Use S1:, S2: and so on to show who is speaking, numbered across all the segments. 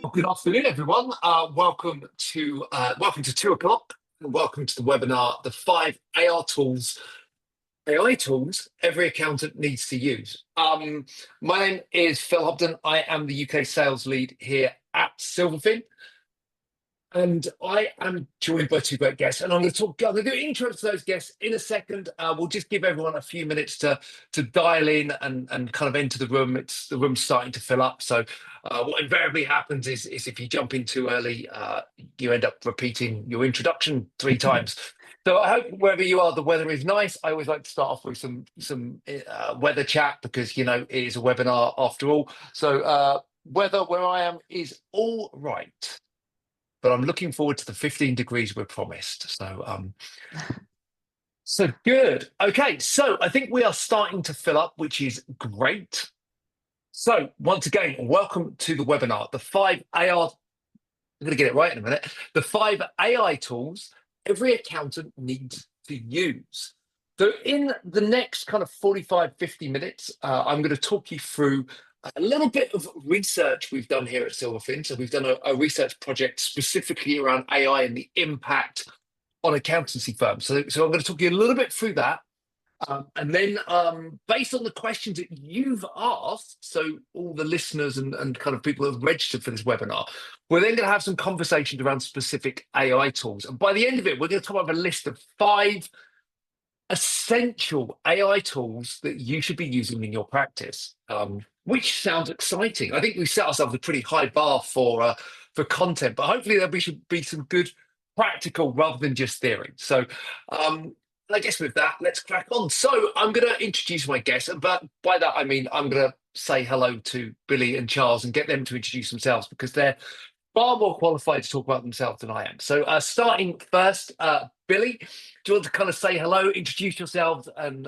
S1: Well, good afternoon, everyone. Welcome to 2 o'clock. And welcome to the webinar, the five AI tools every accountant needs to use. My name is Phil Ogden. I am the UK sales lead here at Silverfin. And I am joined by two great guests, and I'm going to do intros to those guests in a second. We'll just give everyone a few minutes to dial in and kind of enter the room. The room's starting to fill up. So what invariably happens is if you jump in too early, you end up repeating your introduction 3 times. So I hope wherever you are, the weather is nice. I always like to start off with some weather chat because it is a webinar after all. So weather where I am is all right, but I'm looking forward to the 15 degrees we're promised. So good. Okay, so I think we are starting to fill up, which is great. So once again, welcome to the webinar. The five AI, I'm going to get it right in a minute. The five AI tools every accountant needs to use. So in the next kind of 45, 50 minutes, I'm going to talk you through a little bit of research we've done here at Silverfin. So we've done a research project specifically around AI and the impact on accountancy firms. So I'm going to talk you a little bit through that. And then based on the questions that you've asked, so all the listeners and kind of people who have registered for this webinar, we're then going to have some conversations around specific AI tools. And by the end of it, we're going to come up with a list of 5 essential AI tools that you should be using in your practice, which sounds exciting. I think we set ourselves a pretty high bar for content, but hopefully there should be some good practical rather than just theory. So I guess with that, let's crack on. So I'm going to introduce my guests, but by that I mean I'm going to say hello to Billy and Charles and get them to introduce themselves because they're far more qualified to talk about themselves than I am. So starting first, Billy, do you want to kind of say hello, introduce yourselves, and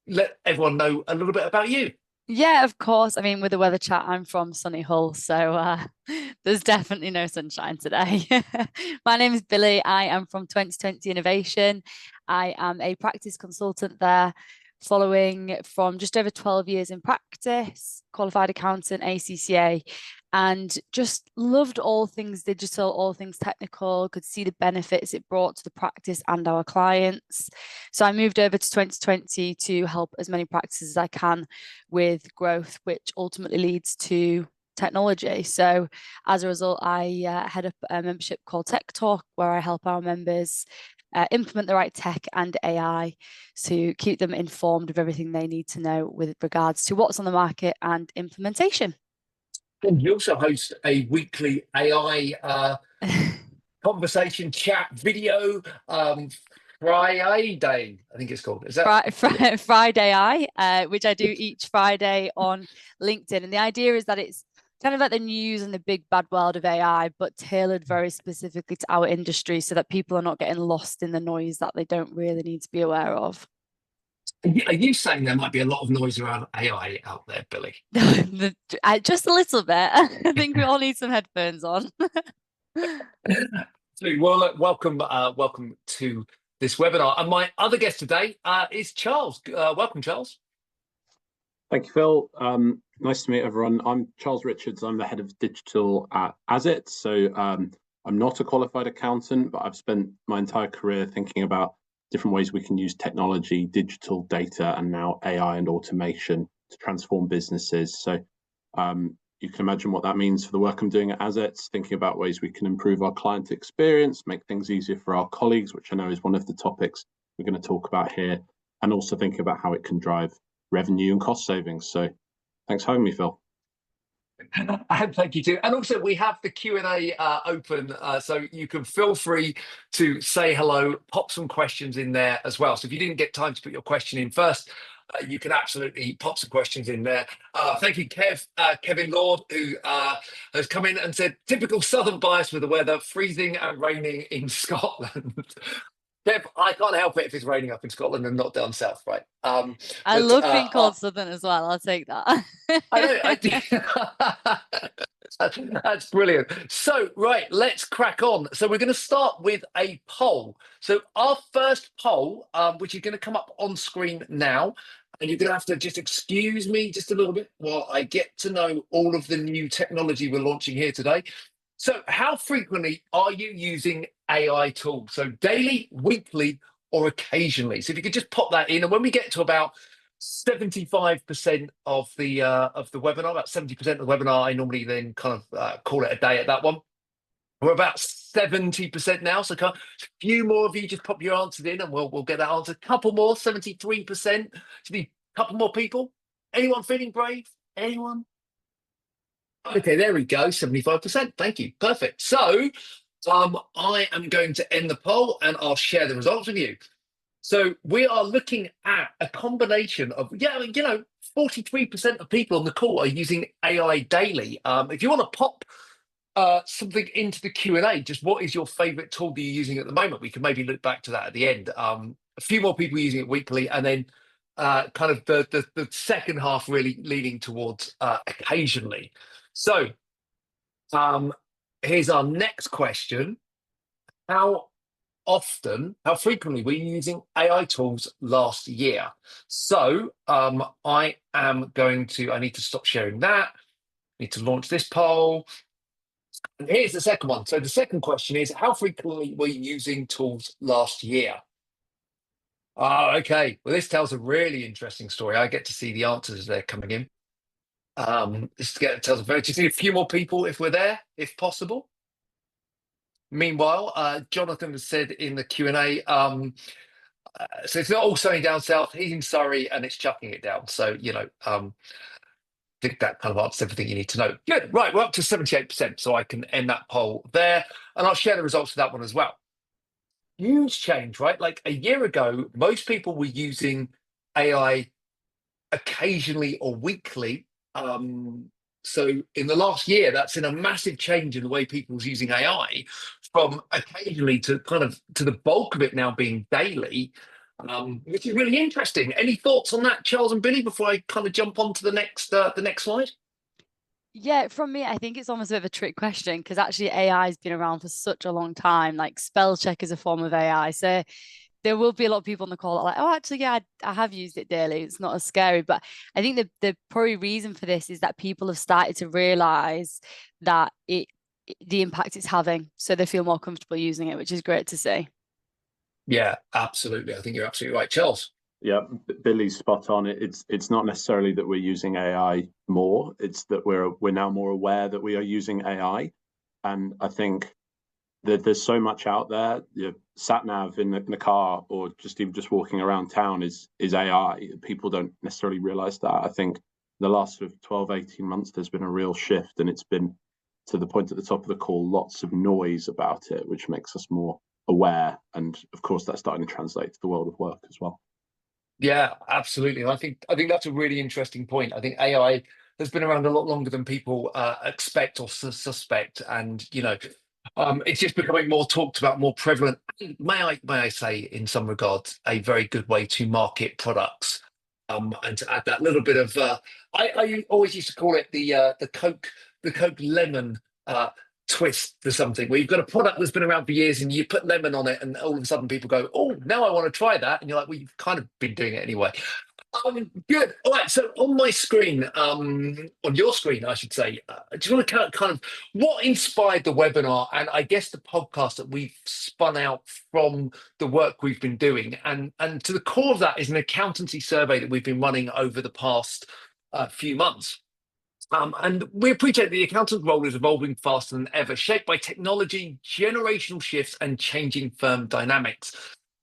S1: let everyone know a little bit about you?
S2: Yeah, of course. I mean, with the weather chat, I'm from sunny Hull, so there's definitely no sunshine today. My name is Billy. I am from 2020 Innovation. I am a practice consultant there, following from just over 12 years in practice, qualified accountant, ACCA, and just loved all things digital, all things technical, could see the benefits it brought to the practice and our clients. So I moved over to 2020 to help as many practices as I can with growth, which ultimately leads to technology. So as a result, I head up a membership called Tech Talk, where I help our members implement the right tech and AI to keep them informed of everything they need to know with regards to what's on the market and implementation.
S1: And you also host a weekly AI conversation chat video Friday, I think it's called. Is that
S2: Friday which I do each Friday on LinkedIn. And the idea is that it's kind of like the news and the big bad world of AI, but tailored very specifically to our industry so that people are not getting lost in the noise that they don't really need to be aware of.
S1: Are you saying there might be a lot of noise around AI out there, Billy?
S2: Just a little bit. I think we all need some headphones on.
S1: Well, look, welcome to this webinar. And my other guest today is Charles. Welcome, Charles.
S3: Thank you, Phil. Nice to meet everyone. I'm Charles Richards. I'm the head of digital at Azit. So I'm not a qualified accountant, but I've spent my entire career thinking about different ways we can use technology, digital data, and now AI and automation to transform businesses. So you can imagine what that means for the work I'm doing at Azit, thinking about ways we can improve our client experience, make things easier for our colleagues, which I know is one of the topics we're going to talk about here, and also thinking about how it can drive revenue and cost savings. So thanks for having me, Phil.
S1: And thank you too. And also we have the Q&A open, so you can feel free to say hello, pop some questions in there as well. So if you didn't get time to put your question in first, you can absolutely pop some questions in there. Thank you, Kevin Lord, who has come in and said, typical southern bias with the weather, freezing and raining in Scotland. Kev, I can't help it if it's raining up in Scotland and not down south, right?
S2: I love being called Southern as well. I'll take that.
S1: I know. That's brilliant. So, right, let's crack on. So we're going to start with a poll. So our first poll, which is going to come up on screen now, And you're going to have to just excuse me just a little bit while I get to know all of the new technology we're launching here today. So how frequently are you using AI tools? So daily, weekly, or occasionally? So if you could just pop that in, and when we get to about 75% of the webinar, about 70% of the webinar, I normally then kind of call it a day at that one. We're about 70% now, so a few more of you just pop your answers in, and we'll get that answer. A couple more, 73%. Should be a couple more people. Anyone feeling brave? Anyone? Okay, there we go, 75%. Thank you. Perfect. So I am going to end the poll, and I'll share the results with you. So we are looking at a combination of, 43% of people on the call are using AI daily. If you want to pop something into the Q&A, just what is your favorite tool that you're using at the moment? We can maybe look back to that at the end. A few more people using it weekly, and then kind of the second half really leaning towards occasionally. So here's our next question. How frequently were you using AI tools last year? So I need to stop sharing that. Need to launch this poll. And here's the second one. So the second question is, how frequently were you using tools last year? Oh, okay. Well, this tells a really interesting story. I get to see the answers as they're coming in. Tells just need a few more people if we're there, if possible. Meanwhile, Jonathan has said in the Q&A, so it's not all sunny down south. He's in Surrey and it's chucking it down. So, I think that kind of answers everything you need to know. Good. Right. We're up to 78%. So I can end that poll there. And I'll share the results of that one as well. Huge change, right? Like a year ago, most people were using AI occasionally or weekly. So in the last year, that's in a massive change in the way people's using AI, from occasionally to the bulk of it now being daily, which is really interesting. Any thoughts on that, Charles and Billy, before I kind of jump on to the next slide?
S2: Yeah, from me, I think it's almost a bit of a trick question, because actually AI has been around for such a long time. Like spell check is a form of AI. So there will be a lot of people on the call that are like, oh, actually, yeah, I have used it daily. It's not as scary. But I think the probably reason for this is that people have started to realize that the impact it's having. So they feel more comfortable using it, which is great to see.
S1: Yeah, absolutely. I think you're absolutely right, Charles.
S3: Yeah, Billy's spot on. It's not necessarily that we're using AI more. It's that we're now more aware that we are using AI, and I think that there's so much out there. Sat nav in the car, or even just walking around town is AI. People don't necessarily realize that. I think the last sort of 12, 18 months, there's been a real shift, and it's been, to the point at the top of the call, lots of noise about it, which makes us more aware. And of course, that's starting to translate to the world of work as well. Yeah,
S1: absolutely. I think that's a really interesting point. I think AI has been around a lot longer than people expect or suspect, and it's just becoming more talked about, more prevalent. May I say, in some regards, a very good way to market products. And to add that little bit of, I always used to call it the Coke lemon twist to something, where you've got a product that's been around for years and you put lemon on it, and all of a sudden people go, oh, now I want to try that, and you're like, well, you've kind of been doing it anyway. Good. All right. So on my screen, on your screen, I should say, I just want to kind of what inspired the webinar, and I guess the podcast that we've spun out from the work we've been doing. And to the core of that is an accountancy survey that we've been running over the past few months. And we appreciate the accountant's role is evolving faster than ever, shaped by technology, generational shifts, and changing firm dynamics.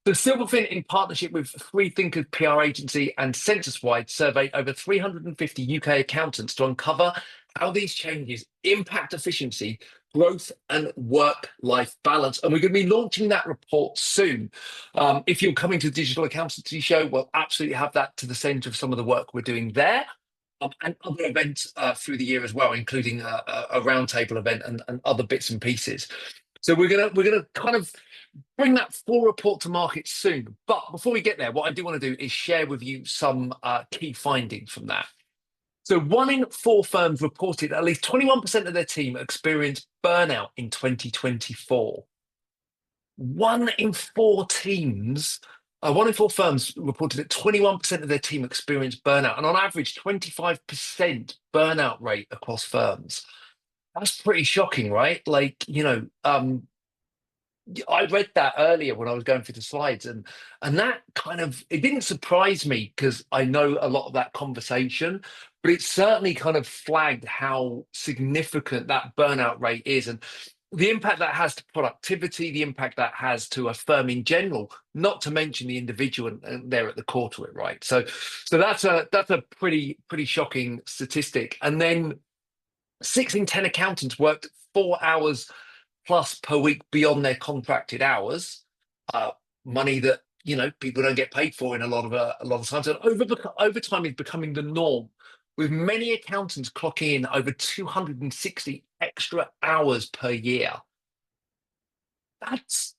S1: The Silverfin, in partnership with Freethinkers PR agency and Censuswide, surveyed over 350 UK accountants to uncover how these changes impact efficiency, growth, and work-life balance. And we're going to be launching that report soon. If you're coming to the Digital Accountancy Show, we'll absolutely have that to the centre of some of the work we're doing there. And other events through the year as well, including a roundtable event and other bits and pieces. So we're gonna kind of bring that full report to market soon. But before we get there, what I do want to do is share with you some key findings from that. So 1 in 4 firms reported at least 21% of their team experienced burnout in 2024. 1 in 4 teams One in four firms reported that 21% of their team experienced burnout, and on average, 25% burnout rate across firms. That's pretty shocking, right? Like, I read that earlier when I was going through the slides, and that kind of it didn't surprise me because I know a lot of that conversation, but it certainly kind of flagged how significant that burnout rate is and the impact that has to productivity, the impact that has to a firm in general, not to mention the individual and they're at the core to it, right? So that's a pretty shocking statistic. And then 6 in 10 accountants worked 4 hours plus per week beyond their contracted hours, uh, money that people don't get paid for in a lot of times. And overtime is becoming the norm, with many accountants clocking in over 260 extra hours per year. That's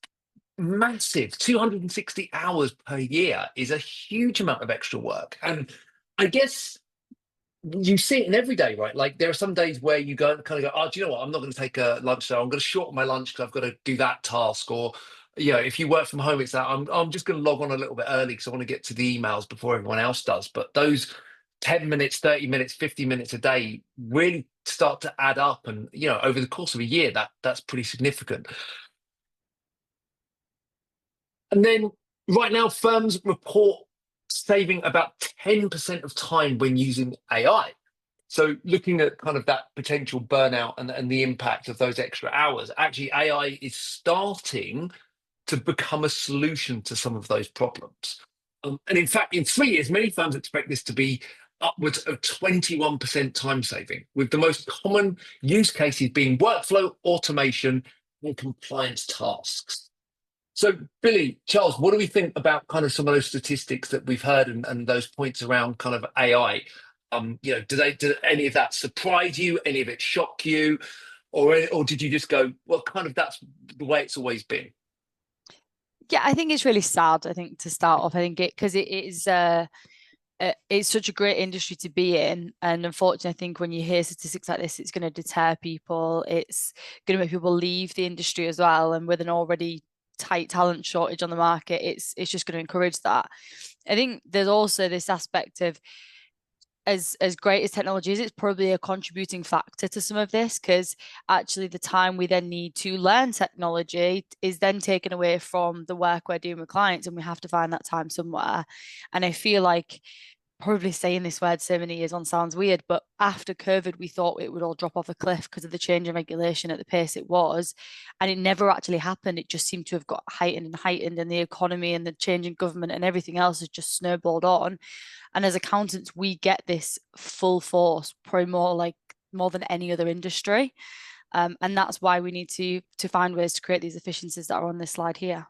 S1: massive. 260 hours per year is a huge amount of extra work, and I guess you see it in every day, right? Like there are some days where you go kind of go, oh, do you know what? I'm not going to take a lunch though. I'm going to shorten my lunch because I've got to do that task. Or, if you work from home, it's that I'm just going to log on a little bit early because I want to get to the emails before everyone else does. But those 10 minutes, 30 minutes, 50 minutes a day really start to add up. And, over the course of a year, that's pretty significant. And then right now, firms report saving about 10% of time when using AI. So looking at kind of that potential burnout and the impact of those extra hours, actually AI is starting to become a solution to some of those problems. And in fact, in 3 years, many firms expect this to be upwards of 21% time saving, with the most common use cases being workflow, automation, and compliance tasks. So, Billy, Charles, what do we think about kind of some of those statistics that we've heard and those points around kind of AI? Did any of that surprise you? Any of it shock you, or did you just go, well, kind of that's the way it's always been?
S2: Yeah, I think it's really sad. I think to start off, I think because it is it's such a great industry to be in, and unfortunately, I think when you hear statistics like this, it's going to deter people. It's going to make people leave the industry as well, and with an already tight talent shortage on the market, it's just going to encourage that. I think there's also this aspect of as great as technology is, it's probably a contributing factor to some of this, because actually the time we then need to learn technology is then taken away from the work we're doing with clients, and we have to find that time somewhere. And I feel like probably saying this word so many years on sounds weird, but after COVID, we thought it would all drop off a cliff because of the change in regulation at the pace it was. And it never actually happened. It just seemed to have got heightened and heightened, and the economy and the change in government and everything else has just snowballed on. And as accountants, we get this full force, probably more than any other industry. And that's why we need to find ways to create these efficiencies that are on this slide here.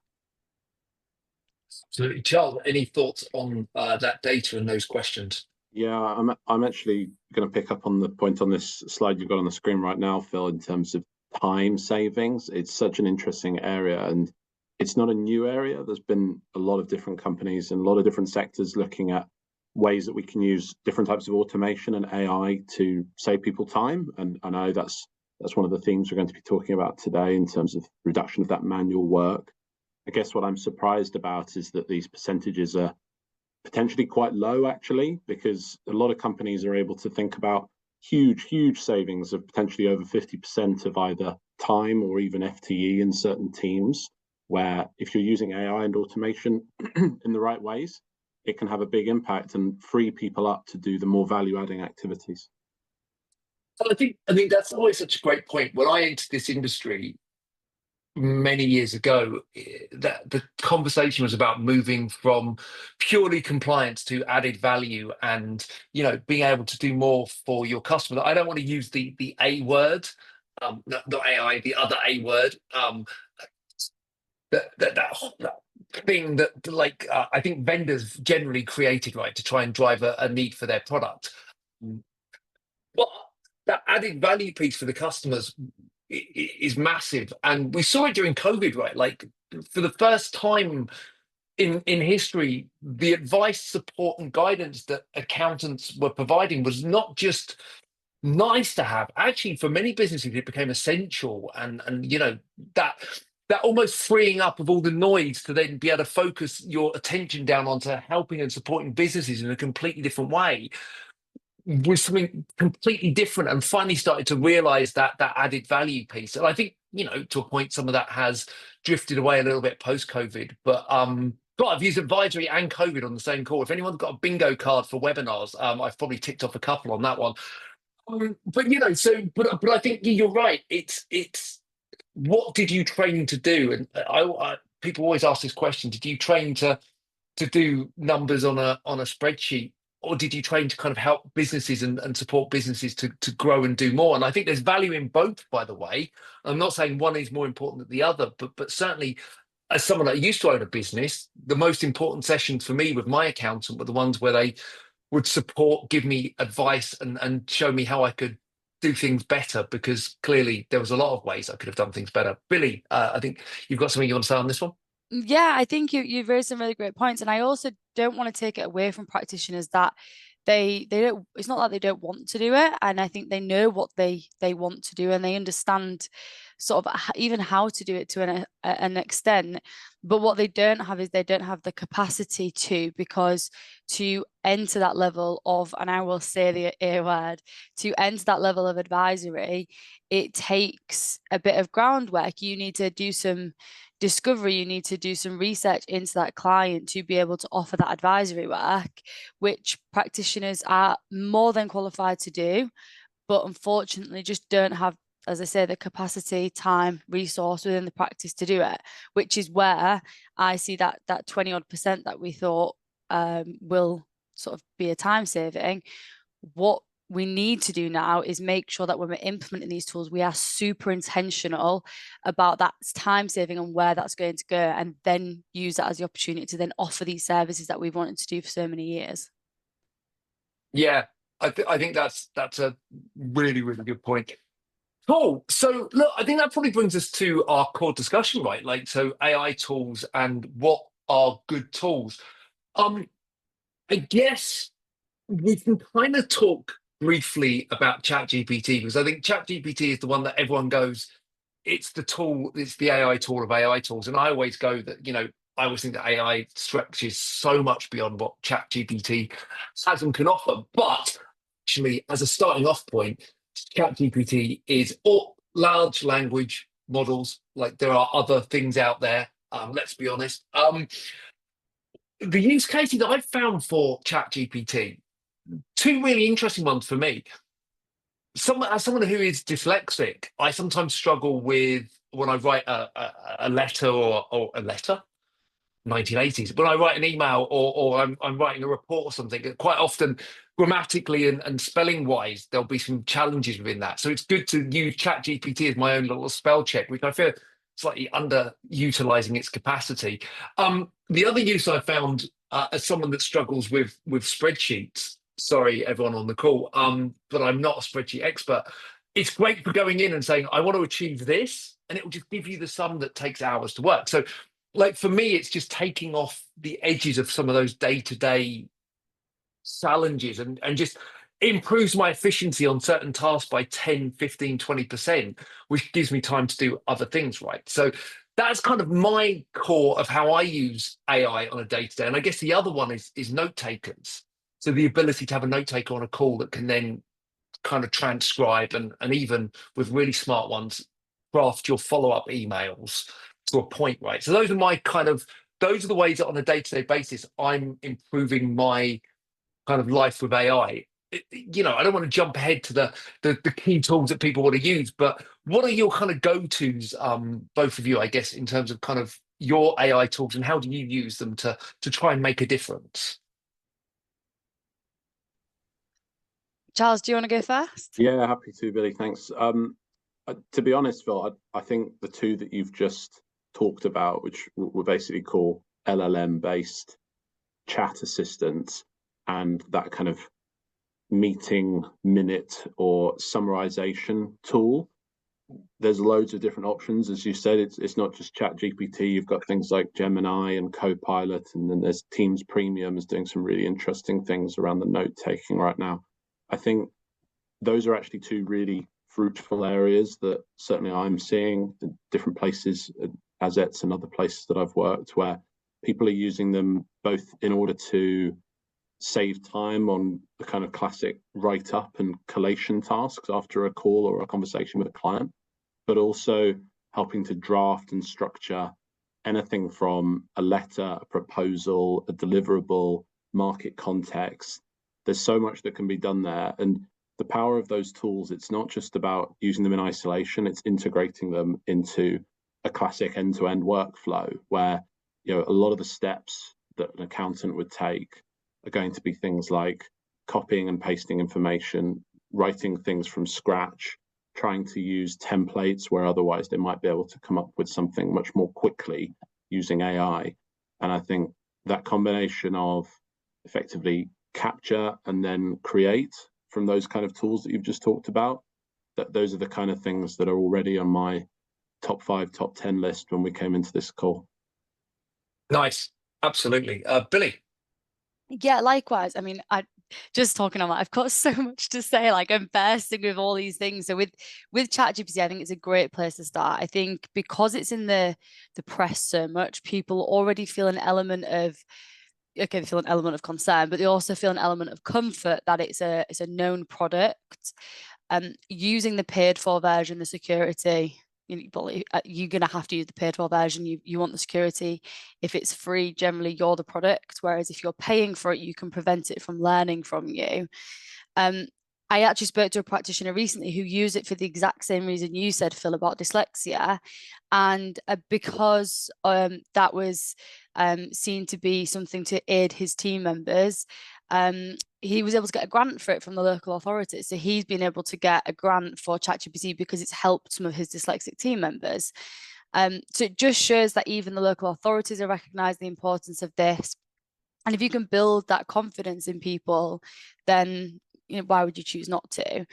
S1: Absolutely. Charles, any thoughts on that data and those questions?
S3: Yeah, I'm actually going to pick up on the point on this slide you've got on the screen right now, Phil, in terms of time savings. It's such an interesting area, and it's not a new area. There's been a lot of different companies and a lot of different sectors looking at ways that we can use different types of automation and AI to save people time. And I know that's one of the themes we're going to be talking about today in terms of reduction of that manual work. I guess what I'm surprised about is that these percentages are potentially quite low, actually, because a lot of companies are able to think about huge savings of potentially over 50% of either time or even FTE in certain teams, where if you're using AI and automation in the right ways, it can have a big impact and free people up to do the more value-adding activities.
S1: I think that's always such a great point. When I entered this industry many years ago, that the conversation was about moving from purely compliance to added value and being able to do more for your customer. I don't want to use the A word, not AI, the other A word. That thing that I think vendors generally created, right, to try and drive a need for their product. But that added value piece for the customers is massive, and we saw it during COVID, right? Like for the first time in history, the advice, support, and guidance that accountants were providing was not just nice to have. Actually, for many businesses, it became essential, and that that almost freeing up of all the noise to then be able to focus your attention down onto helping and supporting businesses in a completely different way was something completely different, and finally started to realize that added value piece. And I think, to a point, some of that has drifted away a little bit post-COVID. But God, I've used advisory and COVID on the same call. If anyone's got a bingo card for webinars, I've probably ticked off a couple on that one. But I think you're right. It's what did you train to do? And people always ask this question: did you train to do numbers on a spreadsheet, or did you train to kind of help businesses and support businesses to grow and do more? And I think there's value in both, by the way. I'm not saying one is more important than the other, but certainly, as someone that used to own a business, the most important sessions for me with my accountant were the ones where they would support, give me advice, and show me how I could do things better, because clearly there was a lot of ways I could have done things better. Billy, I think you've got something you want to say on this one?
S2: Yeah, I think you've raised some really great points, and I also don't want to take it away from practitioners that they don't. It's not that they don't want to do it, and I think they know what they want to do, and they understand sort of even how to do it to an extent. But what they don't have is they don't have the capacity to, because to enter that level of, and I will say the A word, to enter that level of advisory, it takes a bit of groundwork. You need to do some discovery, you need to do some research into that client to be able to offer that advisory work, which practitioners are more than qualified to do, but unfortunately just don't have, as I say, the capacity, time, resource within the practice to do it, which is where I see that 20% that we thought will sort of be a time saving. What we need to do now is make sure that when we're implementing these tools, we are super intentional about that time saving and where that's going to go, and then use that as the opportunity to then offer these services that we've wanted to do for so many years.
S1: Yeah, I think that's a really, really good point. Cool. So look, I think that probably brings us to our core discussion, right? Like, so AI tools and what are good tools. I guess we can kind of talk briefly about ChatGPT, because I think ChatGPT is the one that everyone goes, it's the tool, it's the AI tool of AI tools. And I always go that, I always think that AI stretches so much beyond what ChatGPT has and can offer. But actually, as a starting off point, ChatGPT is all large language models. Like, there are other things out there. Let's be honest. The use cases that I've found for ChatGPT, two really interesting ones for me. As someone who is dyslexic, I sometimes struggle with when I write a letter or a letter. 1980s, when I write an email or I'm writing a report or something, quite often grammatically and spelling wise, there'll be some challenges within that. So it's good to use ChatGPT as my own little spell check, which I feel slightly underutilizing its capacity. The other use I found, as someone that struggles with spreadsheets, sorry everyone on the call, but I'm not a spreadsheet expert. It's great for going in and saying, I want to achieve this, and it will just give you the sum that takes hours to work. So, like, for me, it's just taking off the edges of some of those day-to-day challenges and just improves my efficiency on certain tasks by 10, 15, 20%, which gives me time to do other things, right? So that's kind of my core of how I use AI on a day-to-day. And I guess the other one is note takers. So the ability to have a note taker on a call that can then kind of transcribe and even with really smart ones, craft your follow-up emails to a point, right? So those are the ways that on a day-to-day basis I'm improving my kind of life with AI. I don't want to jump ahead to the key tools that people want to use, but what are your kind of go-tos, both of you, I guess, in terms of kind of your AI tools, and how do you use them to try and make a difference?
S2: Charles, do you want to go first?
S3: Yeah, happy to, Billy. Thanks. To be honest, Phil, I think the two that you've just talked about, which we basically call LLM-based chat assistants, and that kind of meeting minute or summarization tool, there's loads of different options. As you said, it's not just ChatGPT. You've got things like Gemini and Copilot, and then there's Teams Premium is doing some really interesting things around the note taking right now. I think those are actually two really fruitful areas that certainly I'm seeing in different places Assets and other places that I've worked, where people are using them both in order to save time on the kind of classic write-up and collation tasks after a call or a conversation with a client, but also helping to draft and structure anything from a letter, a proposal, a deliverable, market context. There's so much that can be done there. And the power of those tools, it's not just about using them in isolation, it's integrating them into a classic end-to-end workflow where, you know, a lot of the steps that an accountant would take are going to be things like copying and pasting information, writing things from scratch, trying to use templates where otherwise they might be able to come up with something much more quickly using AI. And I think that combination of effectively capture and then create from those kind of tools that you've just talked about, that those are the kind of things that are already on my top 5, top 10 list when we came into this call.
S1: Nice. Absolutely. Billy.
S2: Yeah, likewise. I mean, I just talking on that, I've got so much to say. Like, I'm bursting with all these things. So with ChatGPT, I think it's a great place to start. I think because it's in the press so much, people already feel an element of they feel an element of concern, but they also feel an element of comfort that it's a known product. Using the paid for version, the security, you're going to have to use the paid for version. You want the security. If it's free, generally you're the product. Whereas if you're paying for it, you can prevent it from learning from you. I actually spoke to a practitioner recently who used it for the exact same reason you said, Phil, about dyslexia. And because that was seen to be something to aid his team members, he was able to get a grant for it from the local authorities. So he's been able to get a grant for ChatGPT because it's helped some of his dyslexic team members. So it just shows that even the local authorities are recognizing the importance of this. And if you can build that confidence in people, then why would you choose not to?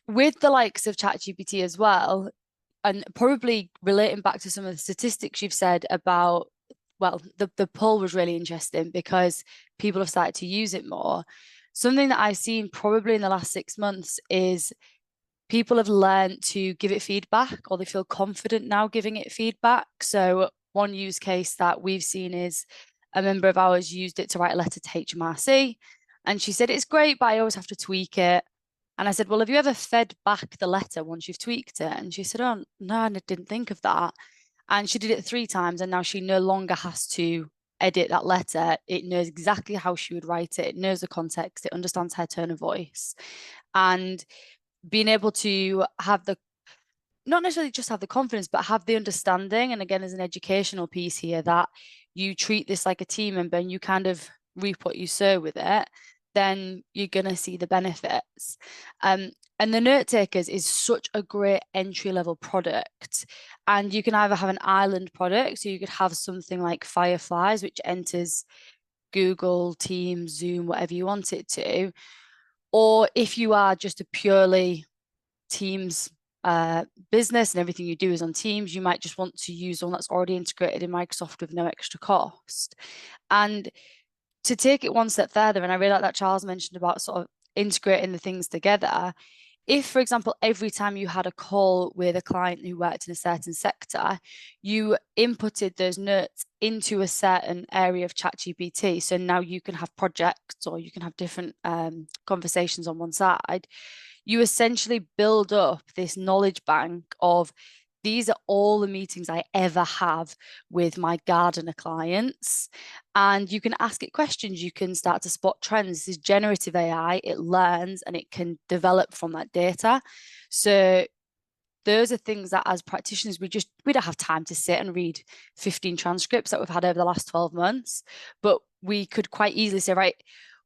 S2: With the likes of ChatGPT as well, and probably relating back to some of the statistics you've said about, well, the poll was really interesting because people have started to use it more. Something that I've seen probably in the last 6 months is people have learned to give it feedback, or they feel confident now giving it feedback. So one use case that we've seen is a member of ours used it to write a letter to HMRC. And she said, it's great, but I always have to tweak it. And I said, well, have you ever fed back the letter once you've tweaked it? And she said, oh, no, I didn't think of that. And she did it 3 times, and now she no longer has to edit that letter. It knows exactly how she would write it. It knows the context. It understands her tone of voice. And being able to have not necessarily just have the confidence, but have the understanding. And again, there's an educational piece here that you treat this like a team member and you kind of reap what you sow with it, then you're going to see the benefits. And the Note Takers is such a great entry-level product. And you can either have an island product, so you could have something like Fireflies, which enters Google, Teams, Zoom, whatever you want it to. Or if you are just a purely Teams business and everything you do is on Teams, you might just want to use one that's already integrated in Microsoft with no extra cost. And to take it one step further, and I really like that Charles mentioned about sort of integrating the things together. If, for example, every time you had a call with a client who worked in a certain sector, you inputted those notes into a certain area of ChatGPT. So now you can have projects, or you can have different conversations on one side. You essentially build up this knowledge bank of, these are all the meetings I ever have with my gardener clients. And you can ask it questions. You can start to spot trends. This is generative AI. It learns and it can develop from that data. So those are things that as practitioners, we don't have time to sit and read 15 transcripts that we've had over the last 12 months. But we could quite easily say, right,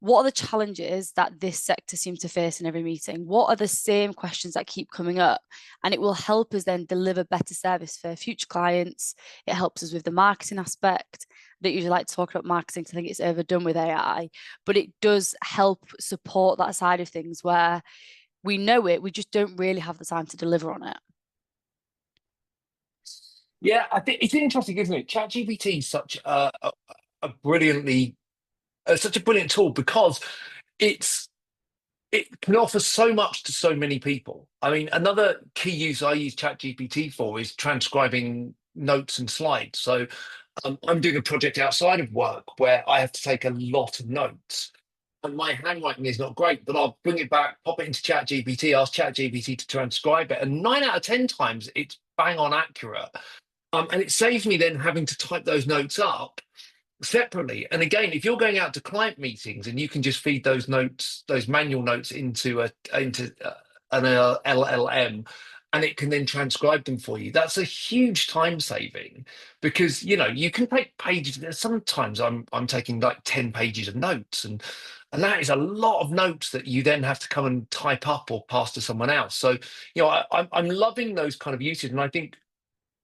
S2: what are the challenges that this sector seems to face in every meeting? What are the same questions that keep coming up? And it will help us then deliver better service for future clients. It helps us with the marketing aspect. I don't usually like to talk about marketing because I think it's overdone with AI, but it does help support that side of things where we know it, we just don't really have the time to deliver on it.
S1: Yeah, I think it's interesting, isn't it? ChatGPT is such a brilliant tool because it can offer so much to so many people. I mean, another key use I use ChatGPT for is transcribing notes and slides. So I'm doing a project outside of work where I have to take a lot of notes. And my handwriting is not great, but I'll bring it back, pop it into ChatGPT, ask ChatGPT to transcribe it. And 9 out of 10 times, it's bang on accurate. And it saves me then having to type those notes up separately. And again, if you're going out to client meetings and you can just feed those notes, those manual notes into an LLM, and it can then transcribe them for you, that's a huge time saving, because you can take pages. Sometimes I'm taking like 10 pages of notes, and that is a lot of notes that you then have to come and type up or pass to someone else. So I'm loving those kind of uses. And I think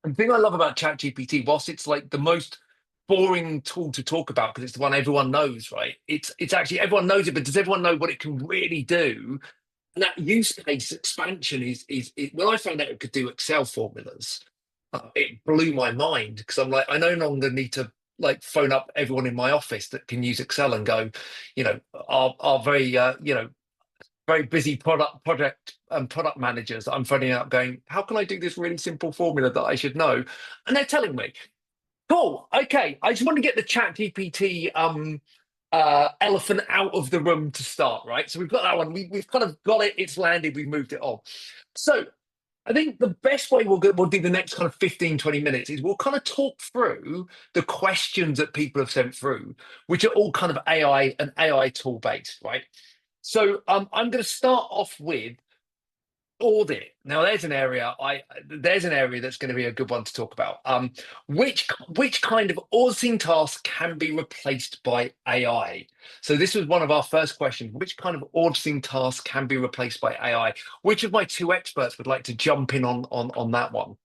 S1: the thing I love about ChatGPT, whilst it's like the most boring tool to talk about because it's the one everyone knows, right? It's actually everyone knows it, but does everyone know what it can really do? And that use case expansion is when I found out it could do Excel formulas, it blew my mind, because I'm like, I no longer need to like phone up everyone in my office that can use Excel and go, are very very busy project and product managers that I'm phoning out going, how can I do this really simple formula that I should know? And they're telling me. Cool. Okay. I just want to get the ChatGPT elephant out of the room to start, right? So we've got that one. We've kind of got it. It's landed. We've moved it on. So I think the best way we'll do the next kind of 15, 20 minutes is we'll kind of talk through the questions that people have sent through, which are all kind of AI and AI tool based, right? So I'm going to start off with audit. Now there's an area that's going to be a good one to talk about. Which kind of auditing task can be replaced by AI? So this was one of our first questions. Which kind of auditing task can be replaced by AI? Which of my two experts would like to jump in on that one?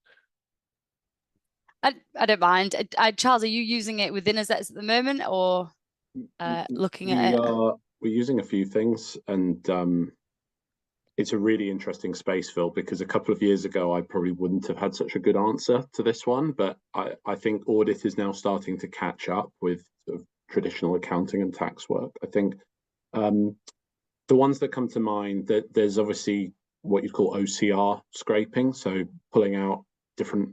S2: I don't mind. Charles, are you using it within Assets at the moment, or looking at it?
S3: We're using a few things, and it's a really interesting space, Phil, because a couple of years ago I probably wouldn't have had such a good answer to this one, but I think audit is now starting to catch up with sort of traditional accounting and tax work. I think the ones that come to mind, that there's obviously what you'd call OCR scraping, so pulling out different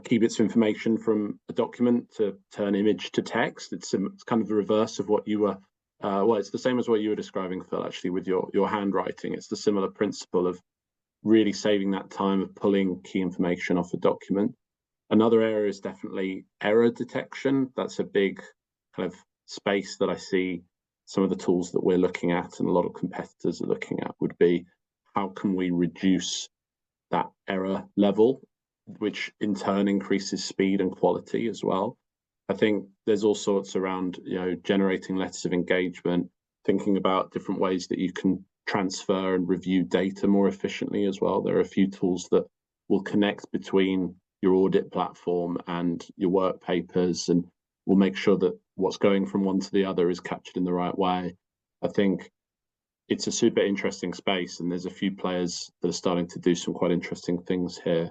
S3: key bits of information from a document to turn image to text. It's kind of the reverse of what you were well, it's the same as what you were describing, Phil, actually, with your handwriting. It's the similar principle of really saving that time of pulling key information off a document. Another area is definitely error detection. That's a big kind of space that I see some of the tools that we're looking at and a lot of competitors are looking at would be, how can we reduce that error level, which in turn increases speed and quality as well. I think there's all sorts around, generating letters of engagement, thinking about different ways that you can transfer and review data more efficiently as well. There are a few tools that will connect between your audit platform and your work papers, and will make sure that what's going from one to the other is captured in the right way. I think it's a super interesting space, and there's a few players that are starting to do some quite interesting things here.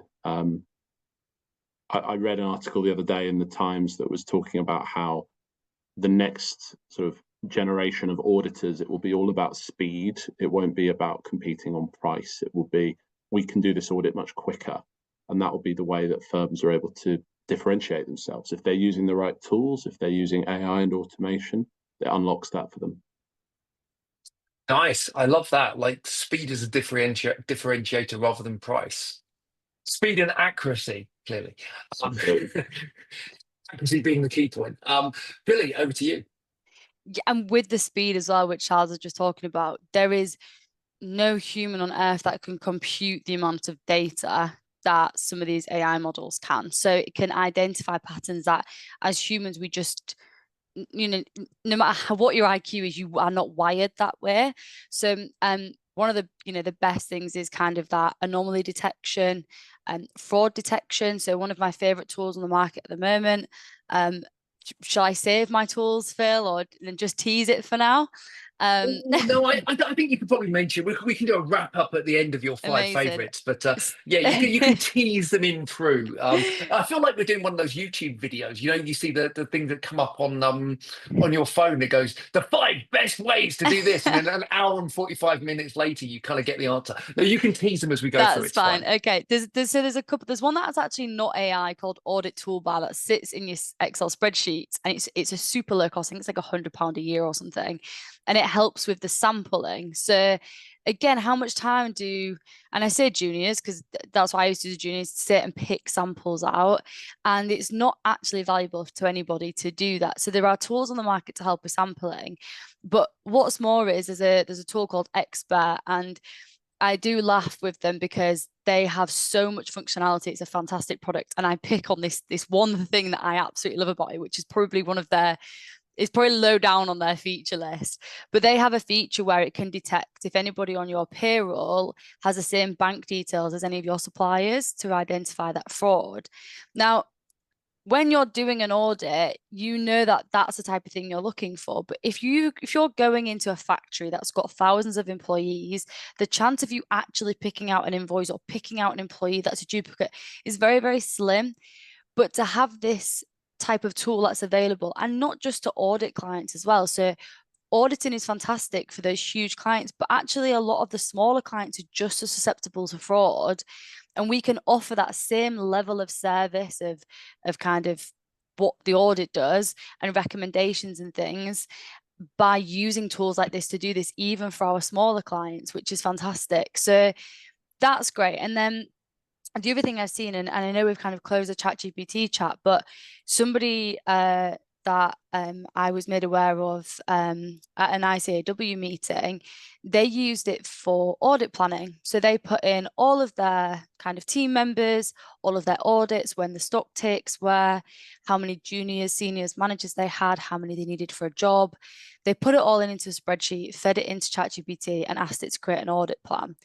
S3: I read an article the other day in the Times that was talking about how the next sort of generation of auditors, it will be all about speed. It won't be about competing on price. It will be, we can do this audit much quicker. And that will be the way that firms are able to differentiate themselves. If they're using the right tools, if they're using AI and automation, it unlocks that for them.
S1: Nice. I love that. Like, speed is a differentiator rather than price. Speed and accuracy, clearly. Accuracy being the key point. Billy, over to you.
S2: Yeah, and with the speed as well, which Charles was just talking about, there is no human on earth that can compute the amount of data that some of these AI models can. So it can identify patterns that as humans, we just, no matter what your IQ is, you are not wired that way. So one of the, the best things is kind of that anomaly detection and fraud detection. So one of my favorite tools on the market at the moment, shall I save my tools, Phil, or just tease it for now?
S1: No, I think you could probably mention we can do a wrap up at the end of your 5
S2: Amazing.
S1: favorites, but yeah, you can tease them in through. I feel like we're doing one of those YouTube videos. You know, you see the thing that come up on your phone that goes the 5 best ways to do this, and then an hour and 45 minutes later, you kind of get the answer. No, you can tease them as we go through.
S2: That's
S1: It's fine.
S2: Okay. There's a couple. There's one that's actually not AI called Audit Toolbar that sits in your Excel spreadsheets, and it's a super low cost. I think it's like £100 a year or something, and it helps with the sampling. So again, how much time and I say juniors because that's what I used to do, juniors, sit and pick samples out, and it's not actually valuable to anybody to do that. So there are tools on the market to help with sampling, but what's more is there's a tool called Expert, and I do laugh with them because they have so much functionality. It's a fantastic product. And I pick on this one thing that I absolutely love about it, which is probably it's probably low down on their feature list. But they have a feature where it can detect if anybody on your payroll has the same bank details as any of your suppliers to identify that fraud. Now, when you're doing an audit, you know that that's the type of thing you're looking for. But if you're going into a factory that's got thousands of employees, the chance of you actually picking out an invoice or picking out an employee that's a duplicate is very, very slim. But to have this type of tool that's available, and not just to audit clients as well. So auditing is fantastic for those huge clients, but actually a lot of the smaller clients are just as susceptible to fraud. And we can offer that same level of service of kind of what the audit does and recommendations and things by using tools like this to do this, even for our smaller clients, which is fantastic. So that's great. And then the other thing I've seen, and I know we've kind of closed the ChatGPT chat, but somebody that I was made aware of at an ICAW meeting, they used it for audit planning. So they put in all of their kind of team members, all of their audits, when the stock takes were, how many juniors, seniors, managers they had, how many they needed for a job. They put it all into a spreadsheet, fed it into ChatGPT and asked it to create an audit plan.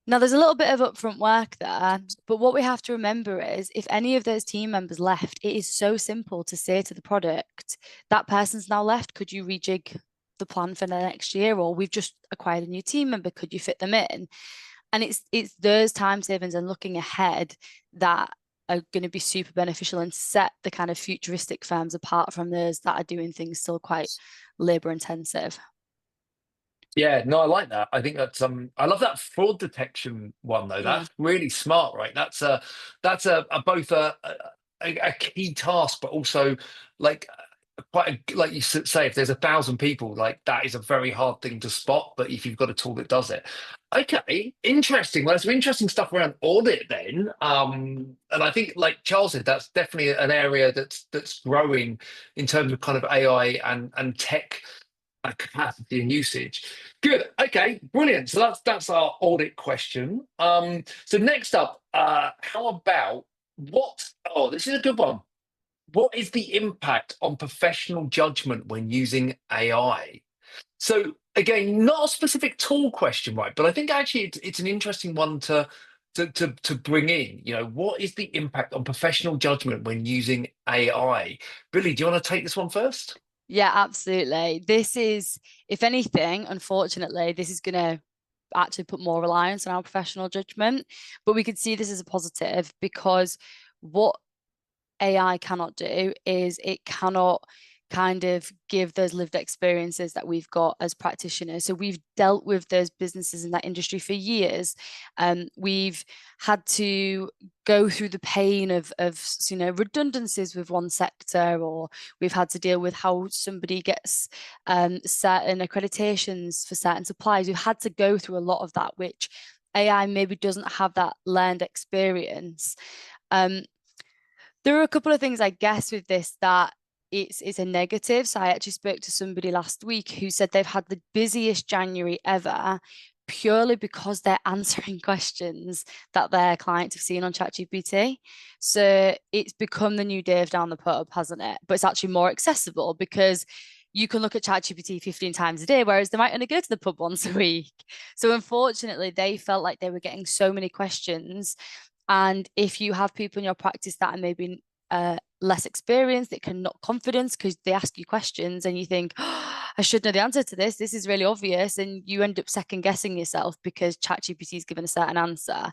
S2: Now, there's a little bit of upfront work there, but what we have to remember is if any of those team members left, it is so simple to say to the product, that person's now left, could you rejig the plan for the next year? Or we've just acquired a new team member, could you fit them in? And it's those time savings and looking ahead that are going to be super beneficial and set the kind of futuristic firms apart from those that are doing things still quite labor intensive.
S1: Yeah, no, I like that. I think that's I love that fraud detection one though. That's really smart, right? That's a both a key task, but also like quite like you say, if there's 1,000 people, like that is a very hard thing to spot. But if you've got a tool that does it, okay, interesting. Well, there's some interesting stuff around audit then. And I think, like Charles said, that's definitely an area that's growing in terms of kind of AI and tech capacity and usage. Good. Okay, brilliant. So that's our audit question. So next up, how about this is a good one. What is the impact on professional judgment when using AI? So again, not a specific tool question, right? But I think actually it's an interesting one to bring in. You know, what is the impact on professional judgment when using AI? Billy, do you want to take this one first?
S2: Yeah, absolutely. This is, if anything, unfortunately, this is going to actually put more reliance on our professional judgment. But we could see this as a positive because what AI cannot do is it cannot kind of give those lived experiences that we've got as practitioners. So we've dealt with those businesses in that industry for years. We've had to go through the pain of redundancies with one sector, or we've had to deal with how somebody gets certain accreditations for certain suppliers. We've had to go through a lot of that, which AI maybe doesn't have that learned experience. There are a couple of things, I guess, with this that it's a negative. So I actually spoke to somebody last week who said they've had the busiest January ever purely because they're answering questions that their clients have seen on ChatGPT. So it's become the new Dave down the pub, hasn't it? But it's actually more accessible because you can look at ChatGPT 15 times a day, whereas they might only go to the pub once a week. So unfortunately, they felt like they were getting so many questions. And if you have people in your practice that are maybe less experienced, it can knock confidence because they ask you questions and you think, oh, I should know the answer to this. This is really obvious. And you end up second guessing yourself because ChatGPT is given a certain answer.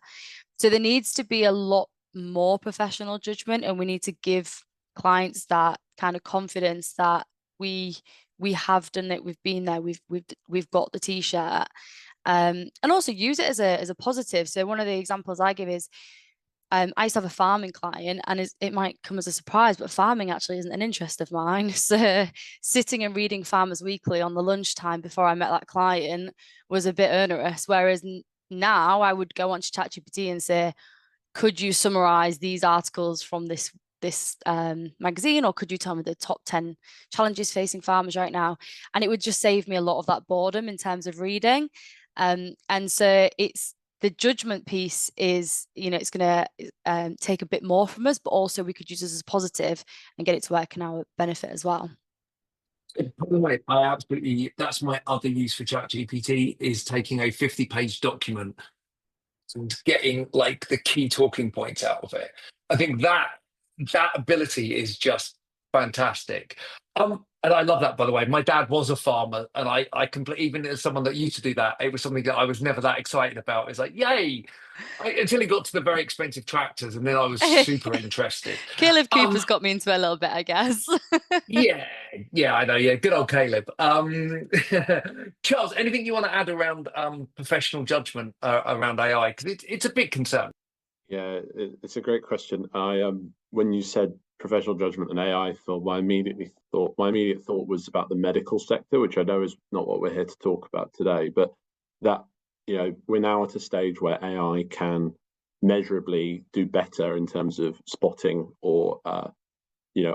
S2: So there needs to be a lot more professional judgment, and we need to give clients that kind of confidence that we have done it, we've been there, we've got the t-shirt, and also use it as a positive. So one of the examples I give is I used to have a farming client, and it might come as a surprise, but farming actually isn't an interest of mine. So sitting and reading Farmers Weekly on the lunchtime before I met that client was a bit onerous. Whereas now I would go onto ChatGPT and say, could you summarize these articles from this magazine, or could you tell me the top 10 challenges facing farmers right now? And it would just save me a lot of that boredom in terms of reading. And so it's the judgment piece is, it's going to take a bit more from us, but also we could use this as positive and get it to work in our benefit as well.
S1: By the way, that's my other use for ChatGPT, is taking a 50-page document and getting like the key talking points out of it. I think that ability is just fantastic. And I love that, by the way. My dad was a farmer, and I completely, even as someone that used to do that, it was something that I was never that excited about. It's like, yay! Until he got to the very expensive tractors, and then I was super interested.
S2: Caleb Cooper's got me into it a little bit, I guess.
S1: yeah, I know. Yeah, good old Caleb. Charles, anything you want to add around professional judgment around AI? Because it's a big concern.
S3: Yeah, it's a great question. When you said professional judgment and AI, Phil, my immediate thought was about the medical sector, which I know is not what we're here to talk about today, but that, we're now at a stage where AI can measurably do better in terms of spotting or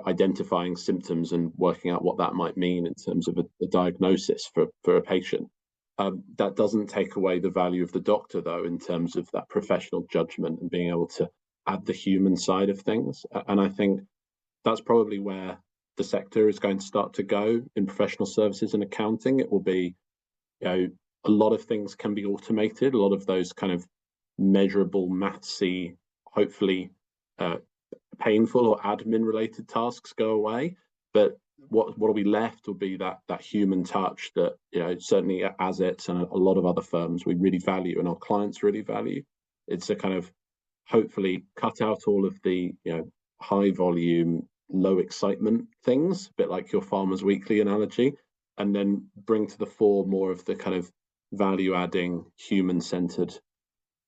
S3: identifying symptoms and working out what that might mean in terms of a diagnosis for a patient. That doesn't take away the value of the doctor, though, in terms of that professional judgment and being able to add the human side of things. And I think that's probably where the sector is going to start to go in professional services and accounting. It will be, a lot of things can be automated. A lot of those kind of measurable, mathsy, hopefully painful or admin-related tasks go away. But what will be left will be that human touch that, certainly at Assets and a lot of other firms we really value and our clients really value. It's a kind of hopefully cut out all of the high volume, low excitement things, a bit like your Farmers Weekly analogy, and then bring to the fore more of the kind of value adding, human centered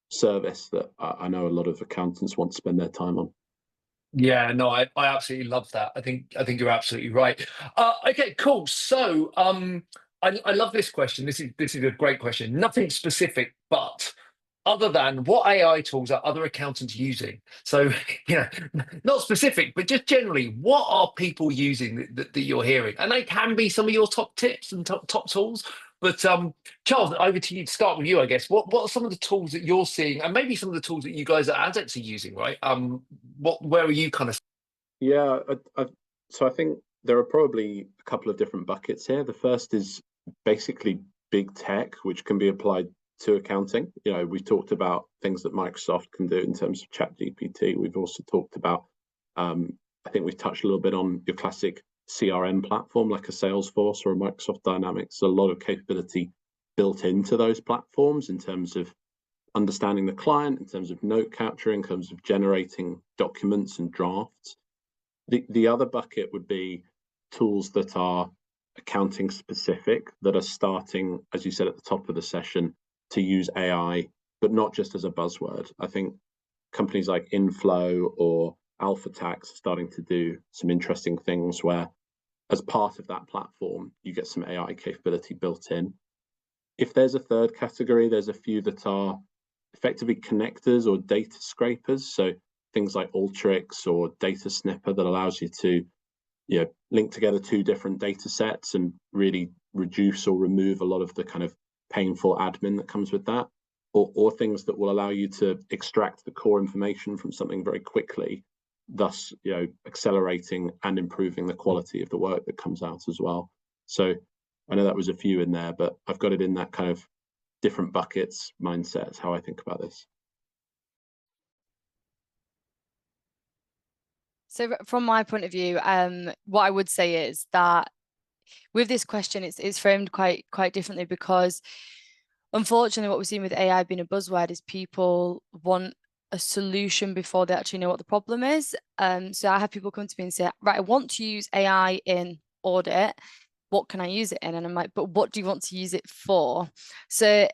S3: service that I know a lot of accountants want to spend their time on.
S1: Yeah, no, I absolutely love that. I think you're absolutely right. Okay, cool. So I love this question. This is a great question. Nothing specific, but other than what AI tools are other accountants using? So, not specific, but just generally, what are people using that you're hearing? And they can be some of your top tips and top tools. But Charles, over to you. To start with you, I guess. What are some of the tools that you're seeing, and maybe some of the tools that you guys at Assets are using, right? Where are you kind of?
S3: Yeah, so I think there are probably a couple of different buckets here. The first is basically big tech, which can be applied to accounting. We've talked about things that Microsoft can do in terms of ChatGPT. We've also talked about, I think we've touched a little bit on your classic CRM platform, like a Salesforce or a Microsoft Dynamics. A lot of capability built into those platforms in terms of understanding the client, in terms of note capturing, in terms of generating documents and drafts. The other bucket would be tools that are accounting specific, that are starting, as you said at the top of the session, to use AI, but not just as a buzzword. I think companies like Inflow or Alpha Tax are starting to do some interesting things where, as part of that platform, you get some AI capability built in. If there's a third category, there's a few that are effectively connectors or data scrapers. So things like Alteryx or Data Snipper that allows you to link together two different data sets and really reduce or remove a lot of the kind of painful admin that comes with that, or things that will allow you to extract the core information from something very quickly, thus accelerating and improving the quality of the work that comes out as well. So I know that was a few in there, but I've got it in that kind of different buckets mindset is how I think about this.
S2: So from my point of view, what I would say is that with this question, it's framed quite differently, because unfortunately what we're seeing with AI being a buzzword is people want a solution before they actually know what the problem is. So I have people come to me and say, right, I want to use AI in audit. What can I use it in? And I'm like, but what do you want to use it for? So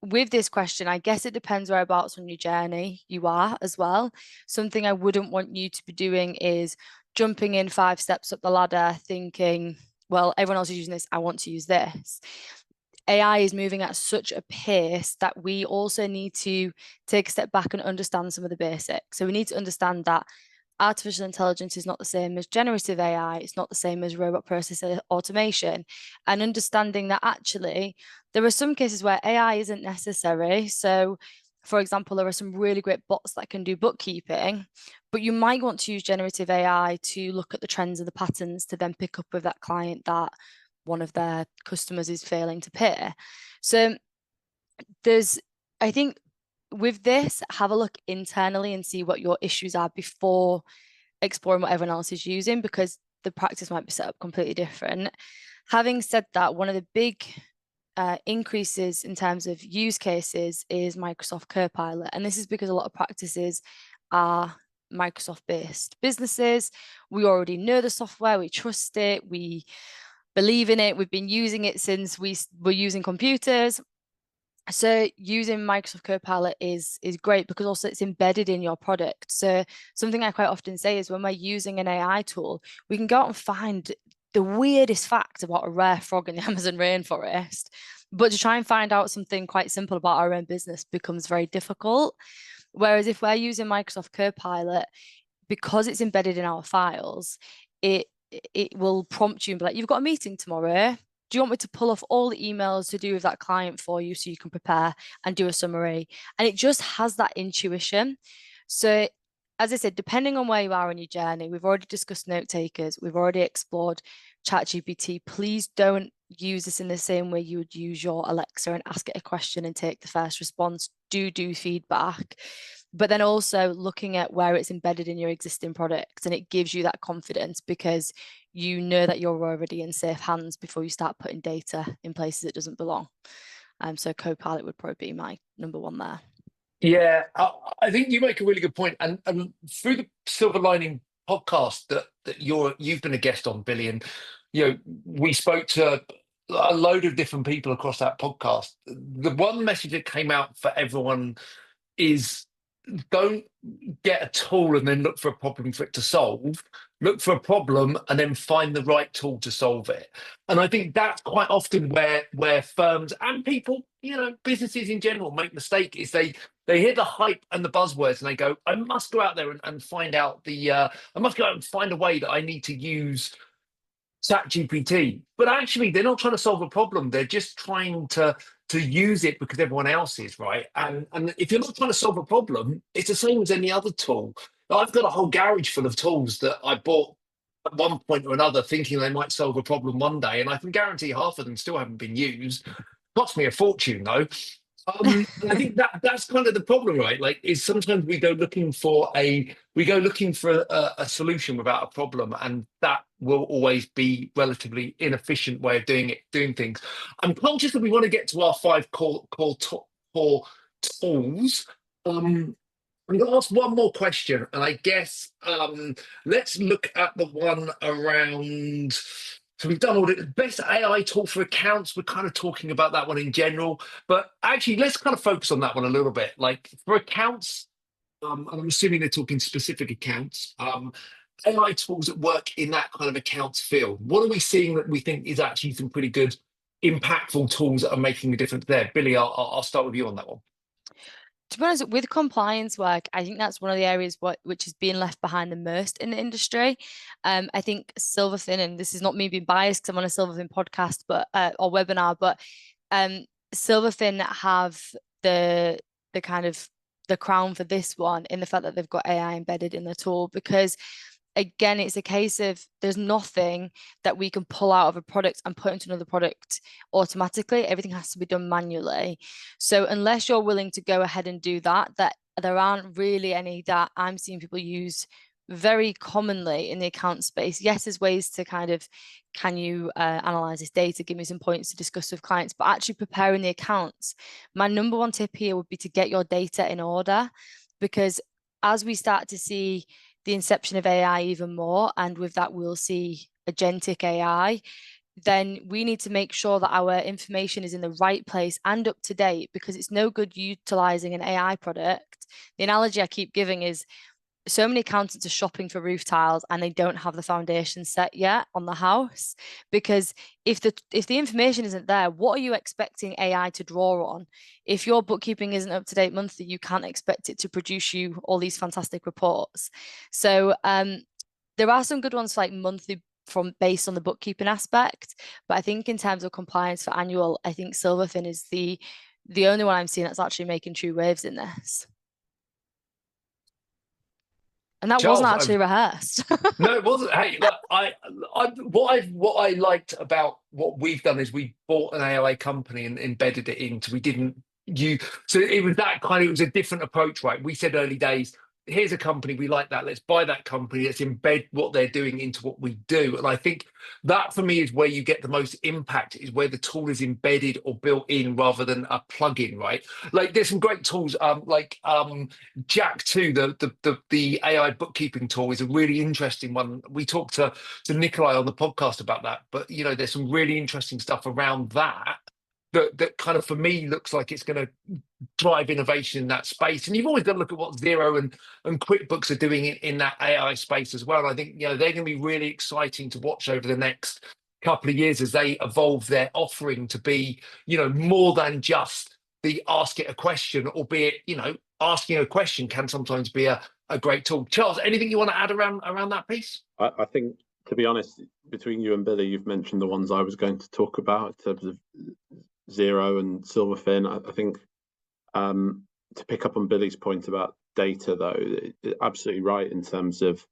S2: with this question, I guess it depends whereabouts on your journey you are as well. Something I wouldn't want you to be doing is jumping in 5 steps up the ladder thinking, well, everyone else is using this, I want to use this. AI is moving at such a pace that we also need to take a step back and understand some of the basics. So we need to understand that artificial intelligence is not the same as generative AI. It's not the same as robot process automation. And understanding that actually there are some cases where AI isn't necessary. So for example, there are some really great bots that can do bookkeeping, but you might want to use generative AI to look at the trends and the patterns to then pick up with that client that one of their customers is failing to pay. So I think with this, have a look internally and see what your issues are before exploring what everyone else is using, because the practice might be set up completely different. Having said that, one of the big increases in terms of use cases is Microsoft Copilot. And this is because a lot of practices are Microsoft-based businesses. We already know the software, we trust it, we believe in it, we've been using it since we were using computers. So using Microsoft Copilot is great because also it's embedded in your product. So something I quite often say is when we're using an AI tool, we can go out and find the weirdest fact about a rare frog in the Amazon rainforest, but to try and find out something quite simple about our own business becomes very difficult. Whereas if we're using Microsoft Copilot, because it's embedded in our files, it will prompt you and be like, you've got a meeting tomorrow. Do you want me to pull off all the emails to do with that client for you so you can prepare and do a summary? And it just has that intuition. So as I said, depending on where you are on your journey, we've already discussed note takers, we've already explored ChatGPT. Please don't use this in the same way you would use your Alexa and ask it a question and take the first response. Do feedback. But then also looking at where it's embedded in your existing products, and it gives you that confidence because you know that you're already in safe hands before you start putting data in places it doesn't belong. So Copilot would probably be my number one there.
S1: Yeah, I think you make a really good point. And through the Silver Lining podcast that you've been a guest on, Billy, and we spoke to a load of different people across that podcast. The one message that came out for everyone is don't get a tool and then look for a problem for it to solve. Look for a problem and then find the right tool to solve it. And I think that's quite often where firms and people, businesses in general make mistake is they hear the hype and the buzzwords and they go, I must go out there and find out I must go out and find a way that I need to use ChatGPT. But actually, they're not trying to solve a problem. They're just trying to use it because everyone else is, right? And if you're not trying to solve a problem, it's the same as any other tool. I've got a whole garage full of tools that I bought at one point or another thinking they might solve a problem one day, and I can guarantee half of them still haven't been used. Cost me a fortune, though. And I think that's kind of the problem, right? Like, is sometimes we go looking for a solution without a problem, and that will always be relatively inefficient way of doing things. I'm conscious that we want to get to our 5 core tools. I'm going to ask one more question, and I guess let's look at the one around. So we've done all the best AI tool for accounts. We're kind of talking about that one in general, but actually let's kind of focus on that one a little bit. Like for accounts, and I'm assuming they're talking specific accounts, AI tools that work in that kind of accounts field. What are we seeing that we think is actually some pretty good, impactful tools that are making a difference there? Billy, I'll start with you on that one.
S2: To be honest, with compliance work, I think that's one of the areas which is being left behind the most in the industry. I think Silverfin, and this is not me being biased because I'm on a Silverfin podcast or webinar, but Silverfin have the kind of the crown for this one in the fact that they've got AI embedded in the tool, because again, it's a case of there's nothing that we can pull out of a product and put into another product automatically. Everything has to be done manually. So unless you're willing to go ahead and do that there aren't really any that I'm seeing people use very commonly in the account space, yes, there's ways to kind of, can you analyze this data, give me some points to discuss with clients, but actually preparing the accounts, my number one tip here would be to get your data in order, because as we start to see the inception of AI even more, and with that we'll see agentic AI, then we need to make sure that our information is in the right place and up to date, because it's no good utilizing an AI product. The analogy I keep giving is, so many accountants are shopping for roof tiles and they don't have the foundation set yet on the house, because if the information isn't there, what are you expecting AI to draw on? If your bookkeeping isn't up to date monthly, you can't expect it to produce you all these fantastic reports. So there are some good ones like monthly based on the bookkeeping aspect, but I think in terms of compliance for annual, I think Silverfin is the only one I'm seeing that's actually making true waves in this. And that
S1: Charles,
S2: wasn't actually rehearsed.
S1: no, it wasn't. Hey, look, what I liked about what we've done is we bought an AI company and embedded it into. We didn't so it was that kind of, it was a different approach, right? We said early days, here's a company, we like that, let's buy that company, let's embed what they're doing into what we do. And I think that for me is where you get the most impact, is where the tool is embedded or built in rather than a plug-in, right? Like there's some great tools, like Jack 2, the AI bookkeeping tool, is a really interesting one. We talked to Nikolai on the podcast about that, but you know, there's some really interesting stuff around that kind of, for me, looks like it's going to drive innovation in that space. And you've always got to look at what Xero and QuickBooks are doing in that AI space as well. And I think, you know, they're going to be really exciting to watch over the next couple of years as they evolve their offering to be, you know, more than just the ask it a question, albeit, you know, asking a question can sometimes be a great tool. Charles, anything you want to add around that piece?
S3: I think, to be honest, between you and Billy, you've mentioned the ones I was going to talk about in terms of Xero and Silverfin. I think to pick up on Billy's point about data, though, absolutely right in terms of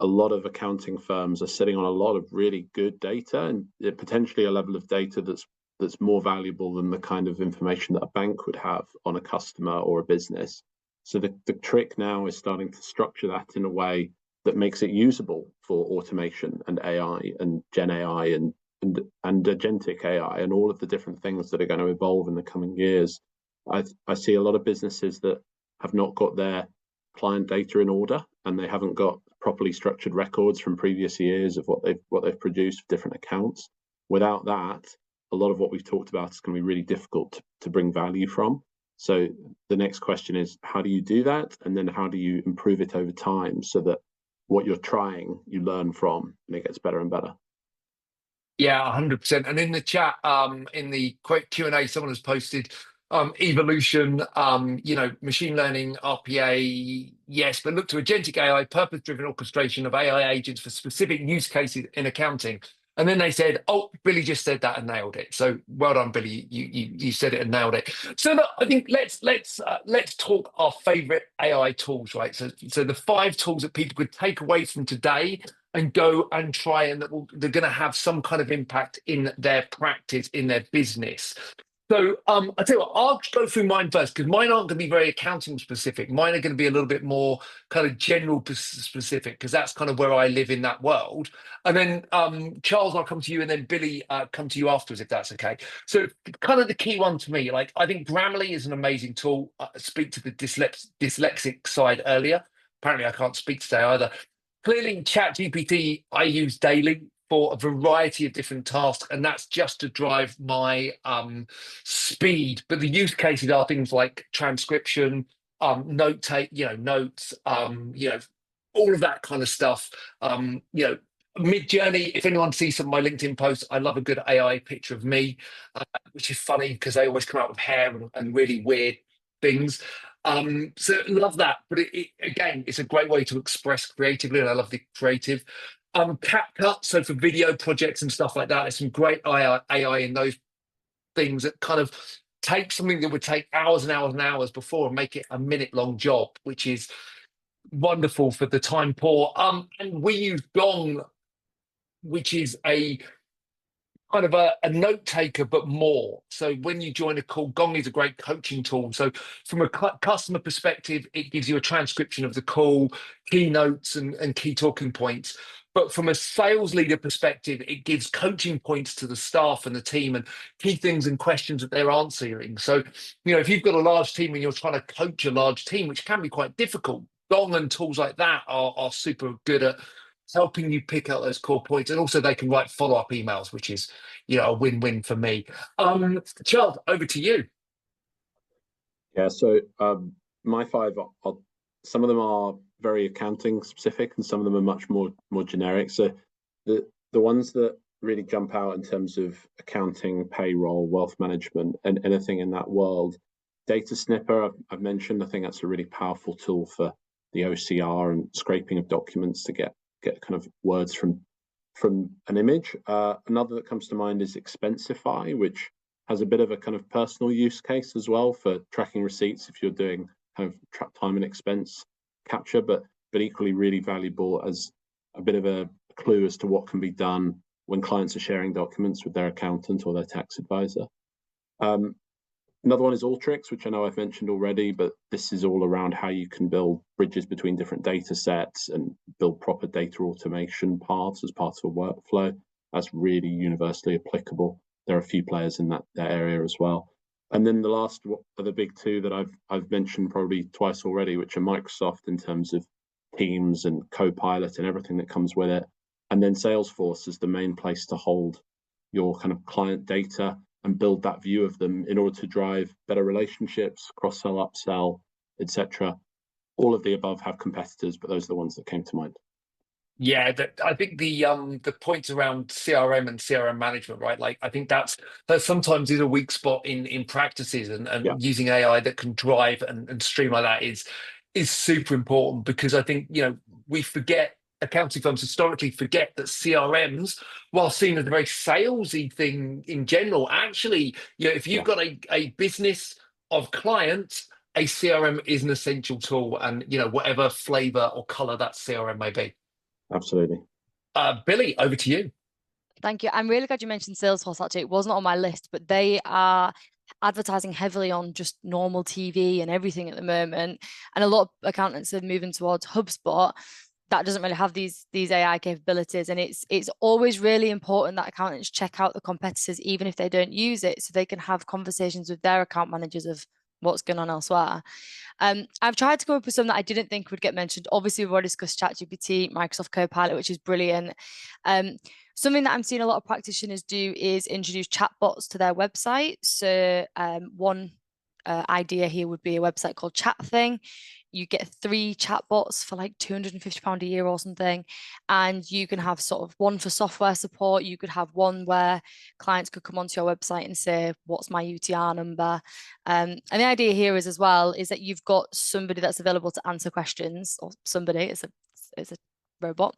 S3: a lot of accounting firms are sitting on a lot of really good data, and potentially a level of data that's more valuable than the kind of information that a bank would have on a customer or a business. So the trick now is starting to structure that in a way that makes it usable for automation and AI and Gen AI and agentic AI and all of the different things that are going to evolve in the coming years. I see a lot of businesses that have not got their client data in order, and they haven't got properly structured records from previous years of what they've produced for different accounts. Without that, a lot of what we've talked about is going to be really difficult to bring value from. So the next question is, how do you do that? And then how do you improve it over time so that what you're trying, you learn from, and it gets better and better?
S1: Yeah, 100%. And in the chat, in the quick Q&A, someone has posted evolution, you know, machine learning, RPA, yes, but look to agentic AI, purpose-driven orchestration of AI agents for specific use cases in accounting. And then they said, "Oh, Billy just said that and nailed it." So well done, Billy. You said it and nailed it. So look, I think let's talk our favorite AI tools, right? So the 5 tools that people could take away from today and go and try, and they're going to have some kind of impact in their practice, in their business. So I'll tell you what, I'll go through mine first, because mine aren't going to be very accounting specific. Mine are going to be a little bit more kind of general specific, because that's kind of where I live in that world. And then Charles, I'll come to you, and then Billy, come to you afterwards, if that's okay. So kind of the key one to me, like, I think Grammarly is an amazing tool. Speak to the dyslexic side earlier. Apparently I can't speak today either. Clearly, ChatGPT I use daily for a variety of different tasks, and that's just to drive my speed. But the use cases are things like transcription, notes, you know, all of that kind of stuff. You know, Mid-Journey, if anyone sees some of my LinkedIn posts, I love a good AI picture of me, which is funny because they always come out with hair and really weird things. So love that, but again, it's a great way to express creatively, and I love the creative. CapCut, so for video projects and stuff like that, there's some great AI in those things that kind of take something that would take hours and hours and hours before and make it a minute-long job, which is wonderful for the time poor. And we use Gong, which is a kind of a note taker, but more. So when you join a call, Gong is a great coaching tool. So from a customer perspective, it gives you a transcription of the call, key notes and key talking points. But from a sales leader perspective, it gives coaching points to the staff and the team and key things and questions that they're answering. So, if you've got a large team and you're trying to coach a large team, which can be quite difficult, Gong and tools like that are super good at helping you pick out those core points. And also they can write follow-up emails, which is, a win-win for me. Charles, over to you.
S3: Yeah, so my five are some of them are very accounting specific and some of them are much more generic. So the ones that really jump out in terms of accounting, payroll, wealth management, and anything in that world, data snipper I've mentioned. I think that's a really powerful tool for the OCR and scraping of documents to get kind of words from an image. Another that comes to mind is Expensify, which has a bit of a kind of personal use case as well for tracking receipts if you're doing kind of track time and expense capture, but equally really valuable as a bit of a clue as to what can be done when clients are sharing documents with their accountant or their tax advisor. Another one is Alteryx, which I know I've mentioned already, but this is all around how you can build bridges between different data sets and build proper data automation paths as part of a workflow. That's really universally applicable. There are a few players in that area as well. And then the last are the big two that I've mentioned probably twice already, which are Microsoft in terms of Teams and Copilot and everything that comes with it. And then Salesforce is the main place to hold your kind of client data and build that view of them in order to drive better relationships, cross-sell, upsell, etc. All of the above have competitors, but those are the ones that came to mind.
S1: Yeah, I think the points around CRM and CRM management, right? Like I think that sometimes is a weak spot in practices, and
S3: Yeah.
S1: using AI that can drive and streamline that is super important, because I think we forget, accounting firms historically forget that CRMs, while seen as a very salesy thing in general, actually, if you've got a business of clients, a CRM is an essential tool, and whatever flavor or color that CRM may be.
S3: Absolutely.
S1: Billy, over to you.
S2: Thank you. I'm really glad you mentioned Salesforce. Actually, it wasn't on my list, but they are advertising heavily on just normal TV and everything at the moment. And a lot of accountants are moving towards HubSpot. That doesn't really have these AI capabilities, and it's always really important that accountants check out the competitors, even if they don't use it, so they can have conversations with their account managers of what's going on elsewhere. I've tried to come up with some that I didn't think would get mentioned. Obviously, we've already discussed ChatGPT, Microsoft Copilot, which is brilliant. Something that I'm seeing a lot of practitioners do is introduce chatbots to their website. So one idea here would be a website called Chat Thing. You get 3 chatbots for like £250 a year or something. And you can have sort of one for software support. You could have one where clients could come onto your website and say, what's my UTR number? And the idea here is as well is that you've got somebody that's available to answer questions, or somebody, it's a robot,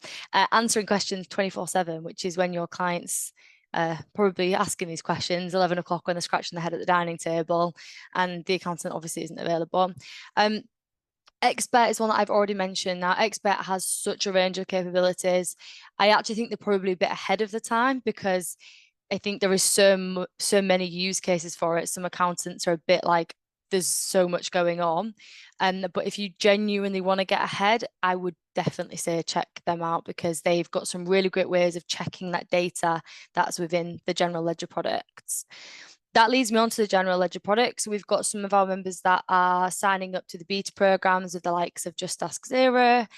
S2: answering questions 24/7, which is when your clients probably asking these questions 11 o'clock when they're scratching their head at the dining table and the accountant obviously isn't available. Expert is one that I've already mentioned. Now, Expert has such a range of capabilities. I actually think they're probably a bit ahead of the time, because I think there is so many use cases for it. Some accountants are a bit like, there's so much going on. But if you genuinely want to get ahead, I would definitely say check them out, because they've got some really great ways of checking that data that's within the general ledger products. That leads me on to the general ledger products. We've got some of our members that are signing up to the beta programs with the likes of Just Ask Zero,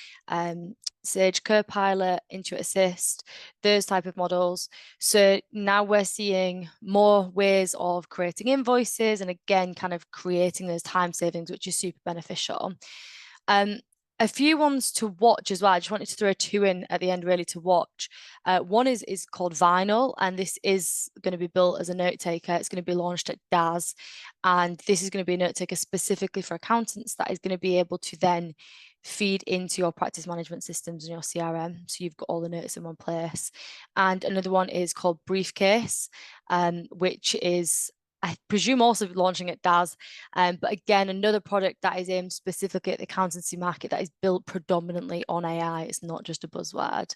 S2: Sage Copilot, Intuit Assist, those type of models. So now we're seeing more ways of creating invoices and again, kind of creating those time savings, which is super beneficial. A few ones to watch as well. I just wanted to throw 2 in at the end really to watch. One is called Vinyl, and this is going to be built as a note taker. It's going to be launched at DAS, and this is going to be a note taker specifically for accountants that is going to be able to then feed into your practice management systems and your CRM. So you've got all the notes in one place. And another one is called Briefcase, which is, I presume, also launching at DAS. But again, another product that is aimed specifically at the accountancy market that is built predominantly on AI. It's not just a buzzword.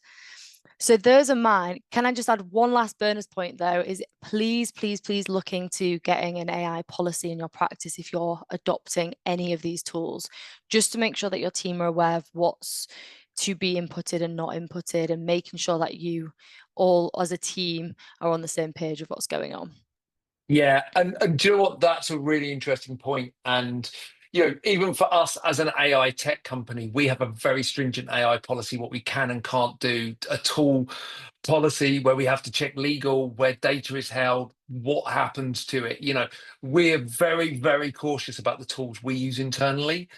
S2: So those are mine. Can I just add one last bonus point though, is please, please, please look into getting an AI policy in your practice if you're adopting any of these tools, just to make sure that your team are aware of what's to be inputted and not inputted, and making sure that you all as a team are on the same page of what's going on.
S1: Yeah, and do you know what? That's a really interesting point. And even for us as an AI tech company, we have a very stringent AI policy, what we can and can't do, a tool policy where we have to check legal, where data is held, what happens to it. We're very, very cautious about the tools we use internally.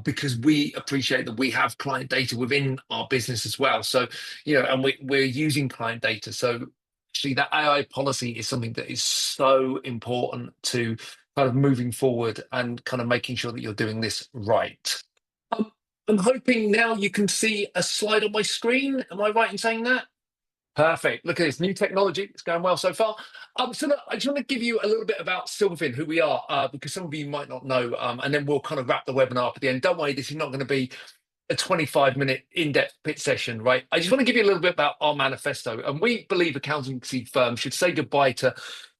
S1: Because we appreciate that we have client data within our business as well. So, and we're using client data. So actually that AI policy is something that is so important to kind of moving forward and kind of making sure that you're doing this right. I'm hoping now you can see a slide on my screen. Am I right in saying that? Perfect. Look at this new technology. It's going well so far. So look, I just want to give you a little bit about Silverfin, who we are, because some of you might not know, and then we'll kind of wrap the webinar up at the end. Don't worry, this is not going to be a 25-minute in-depth pitch session, right? I just want to give you a little bit about our manifesto. And we believe accountancy firms should say goodbye to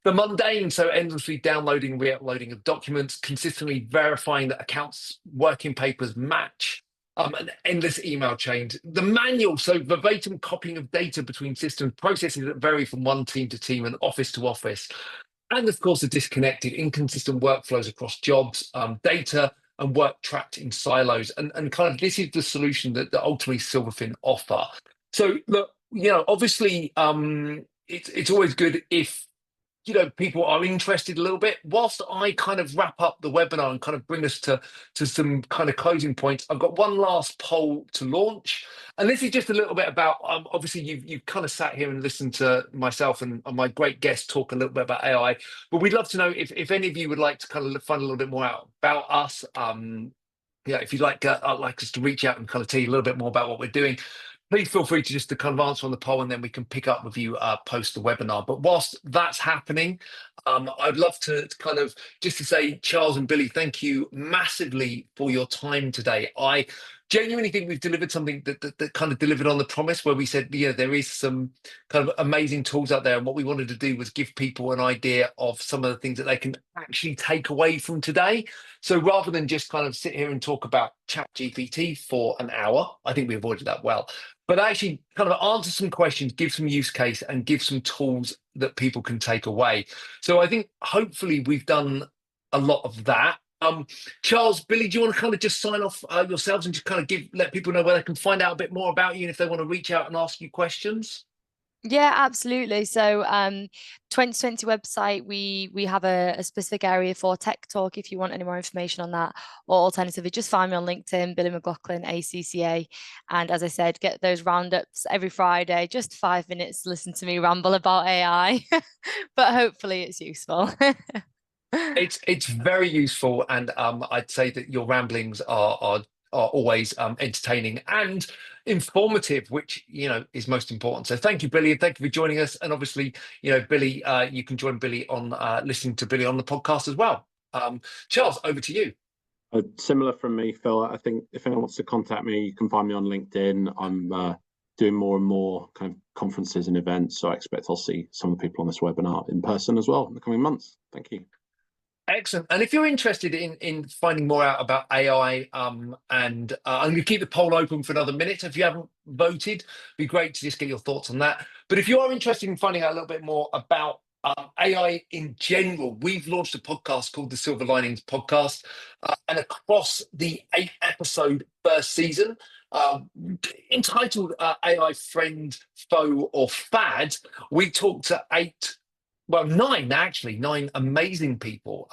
S1: the mundane, so endlessly downloading, re-uploading of documents, consistently verifying that accounts working papers match, and endless email chains. The manual, so verbatim copying of data between systems, processes that vary from one team to team and office to office. And of course, the disconnected, inconsistent workflows across jobs, data and work trapped in silos. And kind of this is the solution that ultimately Silverfin offer. So look, obviously it's always good if people are interested a little bit. Whilst I kind of wrap up the webinar and kind of bring us to some kind of closing points, I've got one last poll to launch. And this is just a little bit about, obviously you've kind of sat here and listened to myself and my great guest talk a little bit about AI, but we'd love to know if any of you would like to kind of find a little bit more out about us. If you'd like us to reach out and kind of tell you a little bit more about what we're doing, please feel free to just to kind of answer on the poll, and then we can pick up with you post the webinar. But whilst that's happening, I'd love to kind of just to say, Charles and Billy, thank you massively for your time today. I genuinely think we've delivered something that kind of delivered on the promise, where we said, there is some kind of amazing tools out there. And what we wanted to do was give people an idea of some of the things that they can actually take away from today. So rather than just kind of sit here and talk about ChatGPT for an hour, I think we avoided that well. But actually kind of answer some questions, give some use case, and give some tools that people can take away. So I think hopefully we've done a lot of that. Charles, Billy, do you want to kind of just sign off yourselves and just kind of let people know where they can find out a bit more about you, and if they want to reach out and ask you questions?
S2: Yeah, absolutely. So 2020 website, we have a specific area for tech talk if you want any more information on that, or alternatively just find me on LinkedIn, Billy McLaughlin, ACCA. And as I said, get those roundups every Friday, just 5 minutes to listen to me ramble about AI, but hopefully it's useful.
S1: It's very useful, and I'd say that your ramblings are always entertaining and informative, which is most important. So thank you, Billy, and thank you for joining us. And obviously, Billy, you can join Billy on listening to Billy on the podcast as well. Charles, over to you.
S3: Similar from me, Phil. I think if anyone wants to contact me, you can find me on LinkedIn. I'm doing more and more kind of conferences and events, so I expect I'll see some of the people on this webinar in person as well in the coming months. Thank you.
S1: Excellent. And if you're interested in finding more out about AI, and I'm going to keep the poll open for another minute. So if you haven't voted, it'd be great to just get your thoughts on that. But if you are interested in finding out a little bit more about AI in general, we've launched a podcast called the Silver Linings Podcast, and across the 8-episode first season, entitled AI Friend, Foe or Fad, we talked to 9 amazing people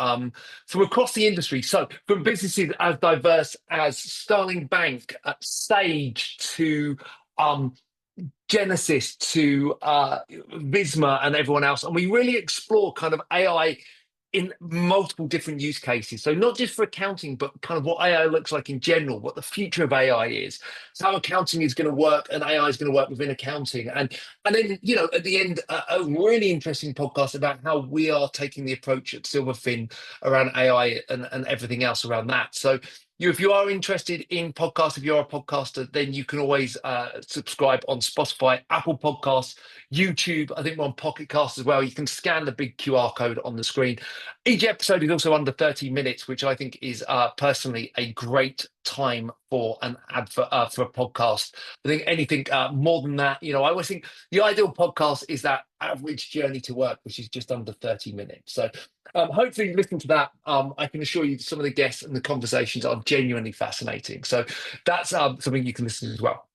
S1: from across the industry. So from businesses as diverse as Starling Bank, Sage, to Genesis, to Visma and everyone else. And we really explore kind of AI in multiple different use cases. So not just for accounting, but kind of what AI looks like in general, what the future of AI is, how accounting is going to work and AI is going to work within accounting. And then, at the end, a really interesting podcast about how we are taking the approach at Silverfin around AI and everything else around that. So, If you are interested in podcasts, if you're a podcaster, then you can always subscribe on Spotify, Apple Podcasts, YouTube. I think we're on Pocket Cast as well. You can scan the big QR code on the screen. Each episode is also under 30 minutes, which I think is personally a great time for an advert for a podcast. I think anything more than that, I always think the ideal podcast is that average journey to work, which is just under 30 minutes. So hopefully you listen to that. I can assure you some of the guests and the conversations are genuinely fascinating. So that's something you can listen to as well.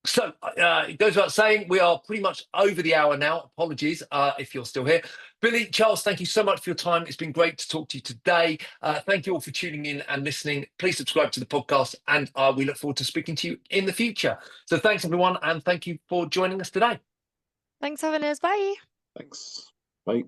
S1: So it goes without saying, we are pretty much over the hour now. Apologies if you're still here. Billy, Charles, thank you so much for your time. It's been great to talk to you today. Thank you all for tuning in and listening. Please subscribe to the podcast, and we look forward to speaking to you in the future. So thanks, everyone, and thank you for joining us today.
S2: Thanks for having us. Bye.
S3: Thanks. Bye.